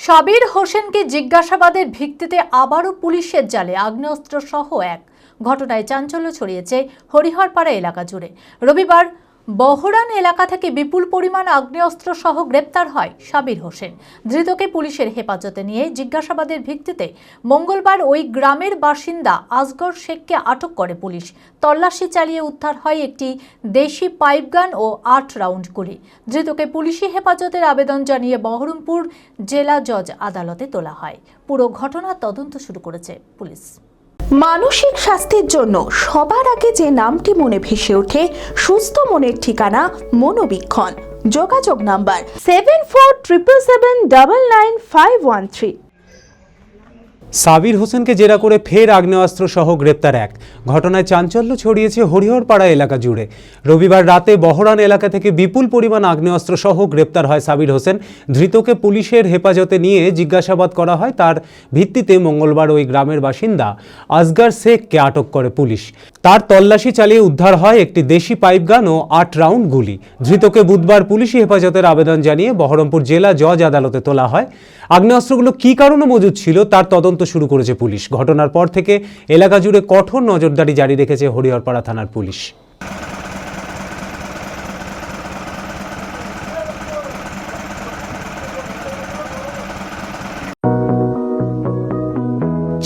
সাবির হোসেনকে জিজ্ঞাসাবাদের ভিত্তিতে আবারও পুলিশের জালে আগ্নেয়াস্ত্র সহ এক ঘটনায় চাঞ্চল্য ছড়িয়েছে হরিহরপাড়া এলাকা জুড়ে। রবিবার বহরান এলাকা থেকে বিপুল পরিমাণ আগ্নেয়াস্ত্র সহ গ্রেপ্তার হয় সাবির হোসেন। ধৃতকে পুলিশের হেফাজতে নিয়ে জিজ্ঞাসাবাদের ভিত্তিতে মঙ্গলবার ওই গ্রামের বাসিন্দা আসগর শেখকে আটক করে পুলিশ। তল্লাশি চালিয়ে উদ্ধার হয় একটি দেশি পাইপগান ও ৮ রাউন্ড গুলি। ধৃতকে পুলিশি হেফাজতের আবেদন জানিয়ে বহরমপুর জেলা জজ আদালতে তোলা হয়। পুরো ঘটনার তদন্ত শুরু করেছে পুলিশ। মানসিক স্বাস্থ্যের জন্য সবার আগে যে নামটি মনে ভেসে ওঠে, সুস্থ মনের ঠিকানা মনোবীক্ষণ। যোগাযোগ নাম্বার 7477799513। সাবির হোসেনকে জেরা করে ফের আগ্নেয়াস্ত্র সহ গ্রেপ্তার এক ঘটনায় চাঞ্চল্য ছড়িয়েছে হরিহরপাড়া এলাকা জুড়ে। রবিবার রাতে বহরান এলাকা থেকে বিপুল পরিমাণ আগ্নেয়াস্ত্র সহ গ্রেপ্তার হয় সাবির হোসেন। ধৃতকে পুলিশের হেফাজতে নিয়ে জিজ্ঞাসাবাদ করা হয়। তার ভিত্তিতে মঙ্গলবার ওই গ্রামের বাসিন্দা আসগর শেখকে আটক করে পুলিশ। তার তল্লাশি চালিয়ে উদ্ধার হয় একটি দেশি পাইপগান ও ৮ রাউন্ড গুলি। ধৃতকে বুধবার পুলিশি হেফাজতের আবেদন জানিয়ে বহরমপুর জেলা জজ আদালতে তোলা হয়। আগ্নেয়াস্ত্রগুলো কী কারণে মজুদ ছিল তার তদন্ত শুরু করেছে পুলিশ। ঘটনার পর থেকে এলাকা জুড়ে কঠোর নজরদারি জারি রেখেছে হরিহরপাড়া থানার পুলিশ।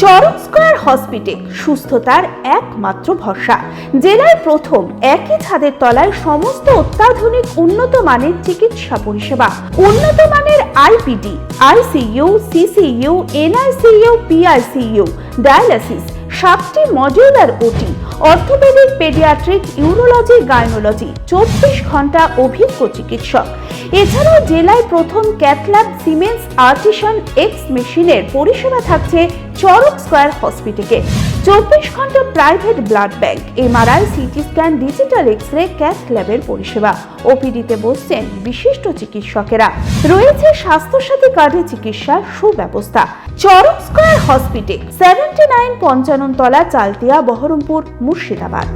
চরক স্কয়ার হসপিটাল সুস্থতার একমাত্র ভরসা। জেলায় প্রথম একই ছাদের তলায় সমস্ত অত্যাধুনিক উন্নত মানের চিকিৎসা পরিষেবা, উন্নত মানের IPD, ICU, CCU, NICU, PICU, dialysis, 7টি modular OT, orthopaedic, paediatric, urology, gynaecology, 24 ঘন্টা অভিজ্ঞ চিকিৎসক। এছাড়াও জেলায় প্রথম ক্যাথল্যাব, সিমেন্স, আর্টিসান এক্স মেশিনের পরিষেবা থাকছে চরক স্কয়ার হসপিটালে। 24 ঘন্টা private blood bank, MRI, CT scan, digital X-ray, ক্যাথল্যাবের পরিষেবা। ওপিডিতে বসছেন বিশিষ্ট চিকিৎসকেরা। রয়েছে স্বাস্থ্যসাথী কার্ডে চিকিৎসার সুব্যবস্থা। চরক স্কয়ার হসপিটাল 79 পঞ্চানন তলা, চালতিয়া, বহরমপুর, মুর্শিদাবাদ।